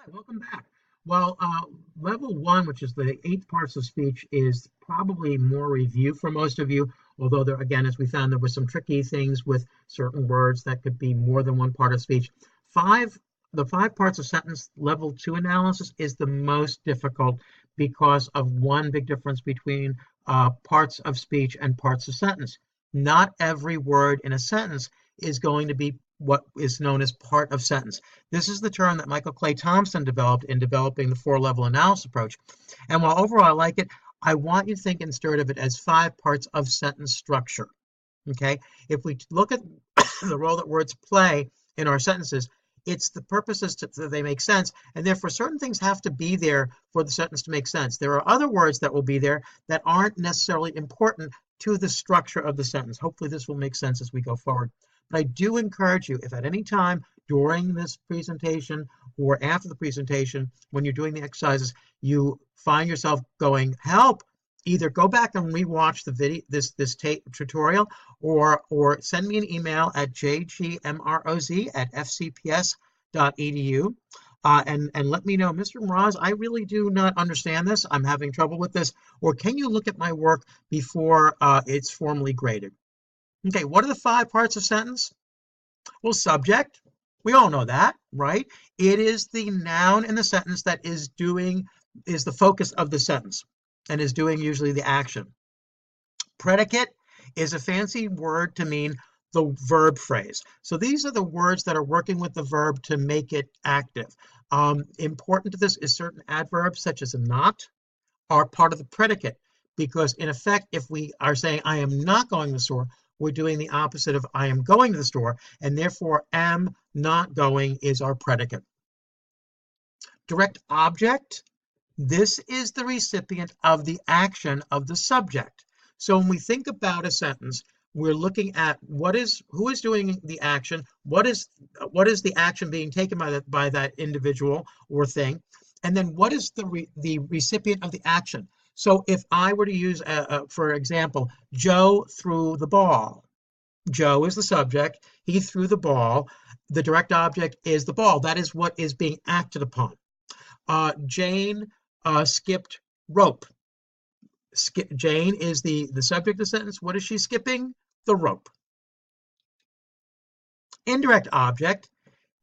Hi, welcome back. Well, level one, which is the 8 parts of speech, is probably more review for most of you. Although there, again, as we found, there were some tricky things with certain words that could be more than one part of speech. Five, the 5 parts of sentence level two analysis is the most difficult because of one big difference between parts of speech and parts of sentence. Not every word in a sentence is going to be what is known as part of sentence. This is the term that Michael Clay Thompson developed in developing the 4-level analysis approach. And while overall I like it, I want you to think instead of it as 5 parts of sentence structure. Okay? If we look at the role that words play in our sentences, it's the purposes that they make sense, and therefore certain things have to be there for the sentence to make sense. There are other words that will be there that aren't necessarily important to the structure of the sentence. Hopefully this will make sense as we go forward. But I do encourage you, if at any time during this presentation or after the presentation, when you're doing the exercises, you find yourself going, help, either go back and rewatch the video, this tutorial, or send me an email at jgmroz@fcps.edu. And let me know, Mr. Mroz, I really do not understand this. I'm having trouble with this. Or can you look at my work before it's formally graded? Okay, what are the 5 parts of sentence? Well, subject, we all know that, right? It is the noun in the sentence that is the focus of the sentence and is doing usually the action. Predicate is a fancy word to mean the verb phrase. So these are the words that are working with the verb to make it active. Important to this is certain adverbs, such as a not, are part of the predicate, because in effect, if we are saying I am not going to the store, we're doing the opposite of I am going to the store, and therefore am not going is our predicate. Direct object, this is the recipient of the action of the subject. So when we think about a sentence, we're looking at who is doing the action, what is the action being taken by that individual or thing, and then what is the recipient of the action. So if I were to use, for example, Joe threw the ball. Joe is the subject. He threw the ball. The direct object is the ball. That is what is being acted upon. Jane skipped rope. Jane is the subject of the sentence. What is she skipping? The rope. Indirect object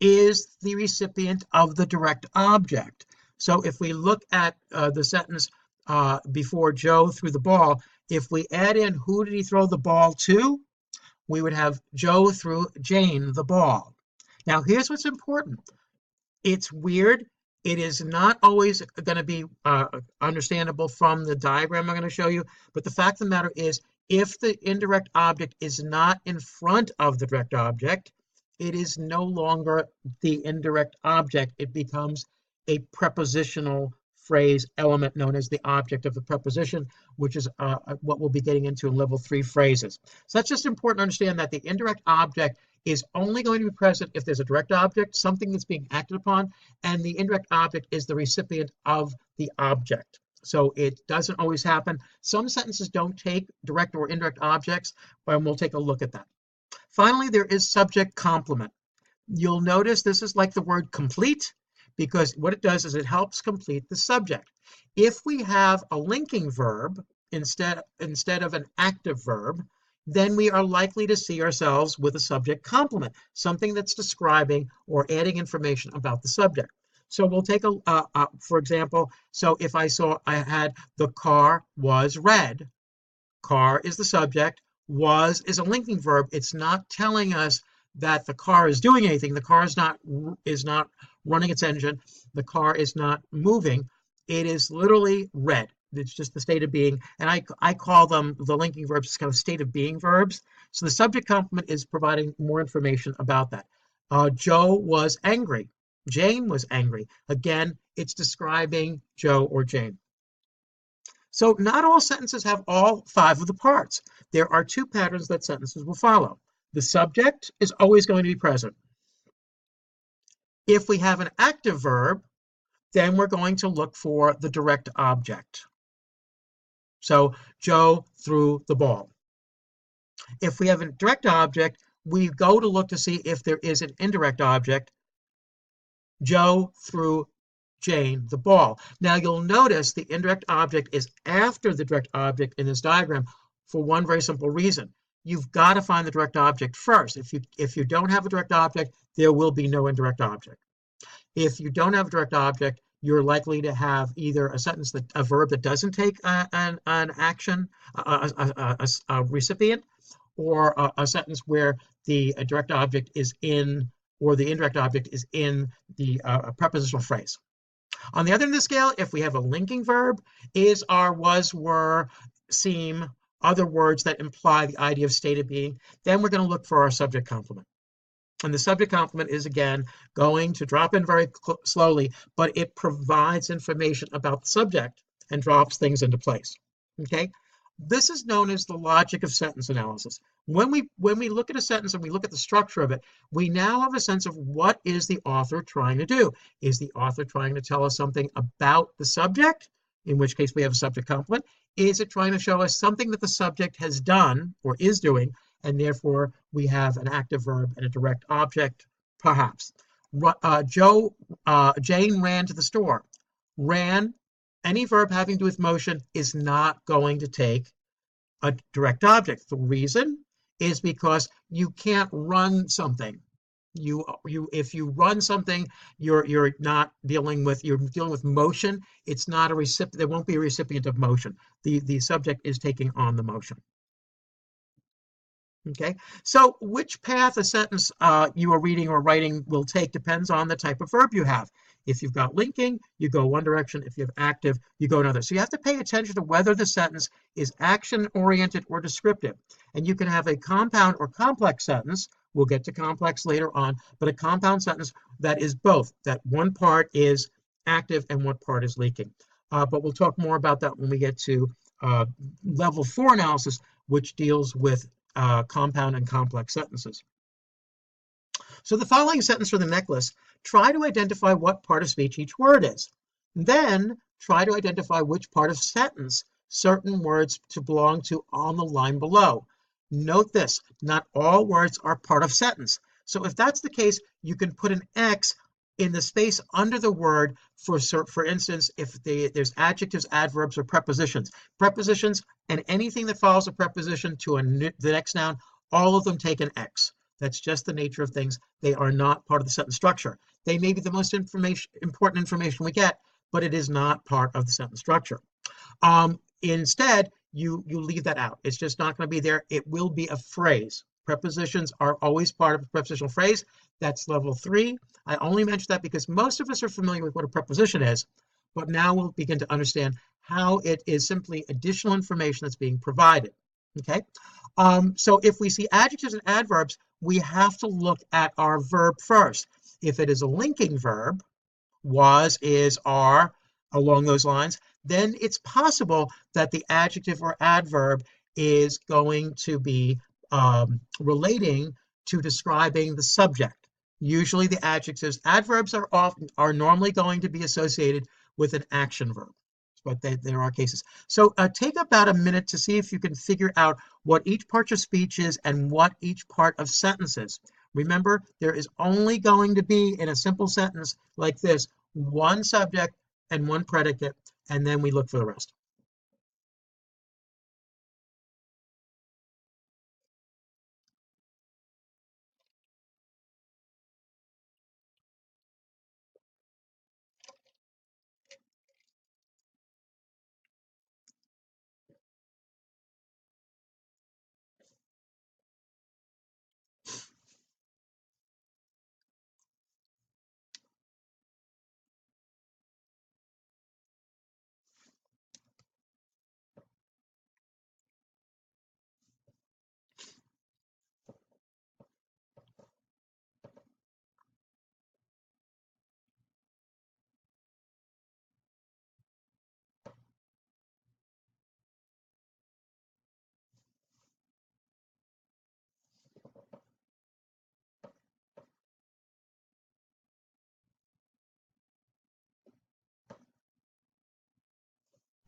is the recipient of the direct object. So if we look at the sentence before Joe threw the ball, if we add in who did he throw the ball to, we would have Joe threw Jane the ball. Now here's what's important. It's weird. It is not always going to be understandable from the diagram I'm going to show you, but the fact of the matter is, if the indirect object is not in front of the direct object, it is no longer the indirect object. It becomes a prepositional phrase element known as the object of the preposition, which is what we'll be getting into in level 3 phrases. So that's just important to understand that the indirect object is only going to be present if there's a direct object, something that's being acted upon, and the indirect object is the recipient of the object. So it doesn't always happen. Some sentences don't take direct or indirect objects, and we'll take a look at that. Finally, there is subject complement. You'll notice this is like the word complete, because what it does is it helps complete the subject. If we have a linking verb instead of an active verb, then we are likely to see ourselves with a subject complement, something that's describing or adding information about the subject. So we'll take for example, so if I had the car was red, car is the subject, was is a linking verb. It's not telling us that the car is doing anything. The car is not running its engine. The car is not moving. It is literally red. It's just the state of being. And I call them, the linking verbs, kind of state of being verbs. So the subject complement is providing more information about that. Joe was angry. Jane was angry. Again, it's describing Joe or Jane. So not all sentences have all 5 of the parts. There are 2 patterns that sentences will follow. The subject is always going to be present. If we have an active verb, then we're going to look for the direct object. So Joe threw the ball. If we have a direct object, we go to look to see if there is an indirect object. Joe threw Jane the ball. Now you'll notice the indirect object is after the direct object in this diagram for one very simple reason. You've got to find the direct object first. If you don't have a direct object, there will be no indirect object. If you don't have a direct object, you're likely to have either a verb that doesn't take an action, a recipient, or a sentence where the direct object is in, or the indirect object is in the prepositional phrase. On the other end of the scale, if we have a linking verb, is, are, was, were, seem, other words that imply the idea of state of being, then we're going to look for our subject complement. And the subject complement is, again, going to drop in very slowly, but it provides information about the subject and drops things into place. Okay? This is known as the logic of sentence analysis. When we look at a sentence and we look at the structure of it, we now have a sense of what is the author trying to do. Is the author trying to tell us something about the subject, in which case we have a subject complement? Is it trying to show us something that the subject has done or is doing, and therefore we have an active verb and a direct object, perhaps? Jane ran to the store. Ran, any verb having to do with motion, is not going to take a direct object. The reason is because you can't run something. If you run something, you're dealing with motion. It's not a recipient. There won't be a recipient of motion. The subject is taking on the motion. Okay, so which path a sentence you are reading or writing will take depends on the type of verb you have. If you've got linking, you go one direction. If you have active, you go another. So you have to pay attention to whether the sentence is action-oriented or descriptive. And you can have a compound or complex sentence. We'll get to complex later on, but a compound sentence that is both, that one part is active and one part is linking. But we'll talk more about that when we get to level 4 analysis, which deals with compound and complex sentences. So the following sentence for the necklace, try to identify what part of speech each word is. Then try to identify which part of sentence certain words to belong to on the line below. Note this, not all words are part of sentence. So if that's the case, you can put an X in the space under the word for instance, if there's adjectives, adverbs, or prepositions. Prepositions and anything that follows a preposition to the next noun, all of them take an X. That's just the nature of things. They are not part of the sentence structure. They may be the most important information we get, but it is not part of the sentence structure. Instead, you leave that out. It's just not going to be there. It will be a phrase. Prepositions are always part of a prepositional phrase. That's level 3. I only mention that because most of us are familiar with what a preposition is, but now we'll begin to understand how it is simply additional information that's being provided. Okay? So if we see adjectives and adverbs, we have to look at our verb first. If it is a linking verb, was, is, are, along those lines, then it's possible that the adjective or adverb is going to be relating to describing the subject. Usually the adverbs are normally going to be associated with an action verb, but there are cases. So take about a minute to see if you can figure out what each part of speech is and what each part of sentence is. Remember, there is only going to be, in a simple sentence like this, one subject and one predicate, and then we look for the rest.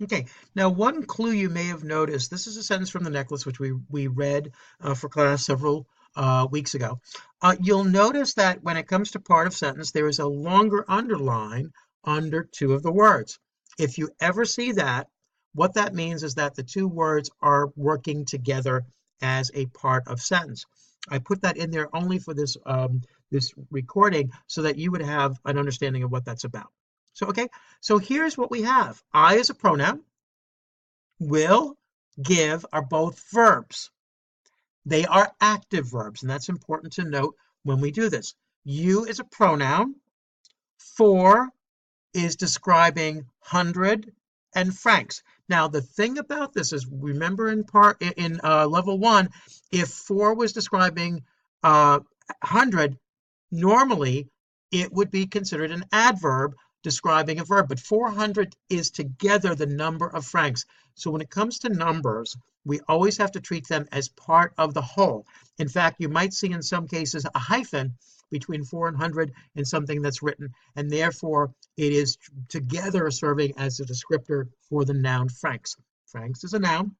Okay, now one clue you may have noticed, this is a sentence from the necklace, which we read for class several weeks ago. You'll notice that when it comes to part of sentence, there is a longer underline under two of the words. If you ever see that, what that means is that the two words are working together as a part of sentence. I put that in there only for this this recording so that you would have an understanding of what that's about. So, okay, so here's what we have. I is a pronoun. Will, give are both verbs. They are active verbs, and that's important to note when we do this. You is a pronoun. For is describing 100 and francs. Now, the thing about this is, remember in level 1, if for was describing 100, normally it would be considered an adverb describing a verb, but 400 is together the number of francs. So when it comes to numbers, we always have to treat them as part of the whole. In fact, you might see in some cases a hyphen between 4 and 100 in something that's written, and therefore it is together serving as a descriptor for the noun francs. Francs is a noun.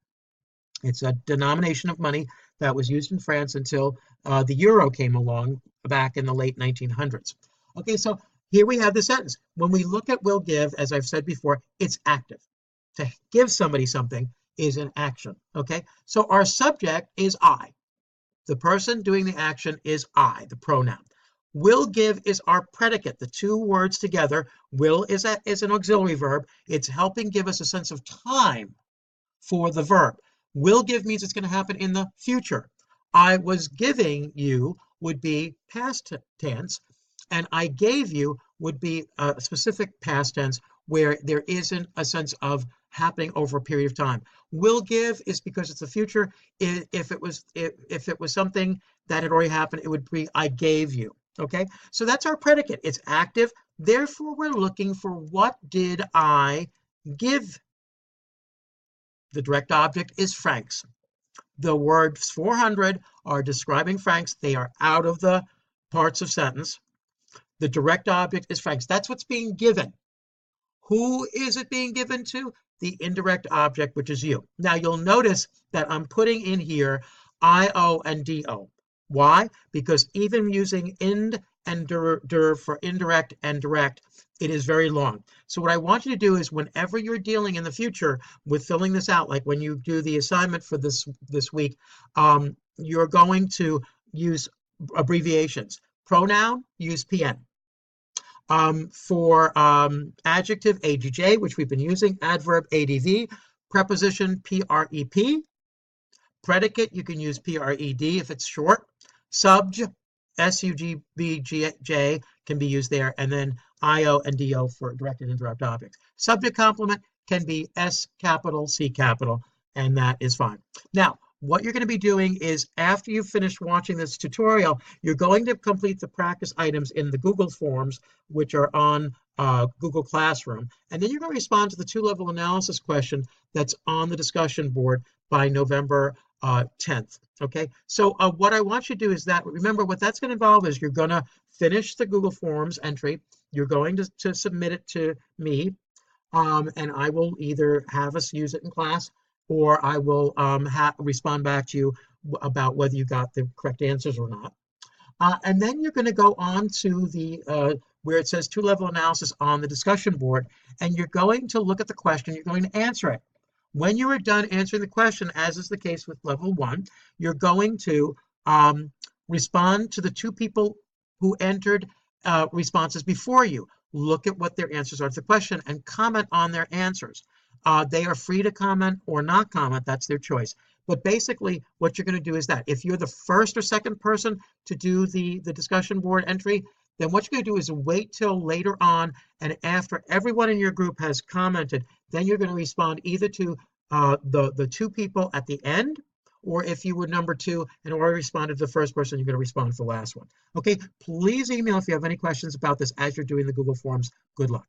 It's a denomination of money that was used in France until the euro came along back in the late 1900s. Okay, so here we have the sentence. When we look at will give, as I've said before, it's active. To give somebody something is an action, okay? So our subject is I. The person doing the action is I, the pronoun. Will give is our predicate. The two words together, will is an auxiliary verb. It's helping give us a sense of time for the verb. Will give means it's going to happen in the future. I was giving you would be past tense, and I gave you would be a specific past tense where there isn't a sense of happening over a period of time. Will give is because it's the future. If it was something that had already happened, it would be I gave you. Okay, so that's our predicate. It's active. Therefore, we're looking for what did I give. The direct object is francs. The words 400 are describing francs. They are out of the parts of sentence. The direct object is francs. That's what's being given. Who is it being given to? The indirect object, which is you. Now, you'll notice that I'm putting in here IO and DO. Why? Because even using ind and der for indirect and direct, it is very long. So what I want you to do is whenever you're dealing in the future with filling this out, like when you do the assignment for this week, you're going to use abbreviations. Pronoun, use PN. For adjective, ADJ, which we've been using, adverb, ADV, preposition, PREP, predicate, you can use PRED if it's short, subj, SUGBJ can be used there, and then IO and DO for direct and indirect objects. Subject complement can be S capital, C capital, and that is fine. Now, what you're going to be doing is after you've finished watching this tutorial, you're going to complete the practice items in the Google Forms, which are on Google Classroom. And then you're going to respond to the two-level analysis question that's on the discussion board by November 10th. Okay, so what I want you to do is that, remember what that's going to involve is you're going to finish the Google Forms entry. You're going to submit it to me, and I will either have us use it in class, or I will respond back to you about whether you got the correct answers or not. And then you're going to go on to the where it says two-level analysis on the discussion board, and you're going to look at the question, you're going to answer it. When you are done answering the question, as is the case with level 1, you're going to respond to the two people who entered responses before you. Look at what their answers are to the question and comment on their answers. They are free to comment or not comment. That's their choice. But basically, what you're going to do is that if you're the first or second person to do the discussion board entry, then what you're going to do is wait till later on, and after everyone in your group has commented, then you're going to respond either to the two people at the end, or if you were number 2 and already responded to the first person, you're going to respond to the last one. Okay, please email if you have any questions about this as you're doing the Google Forms. Good luck.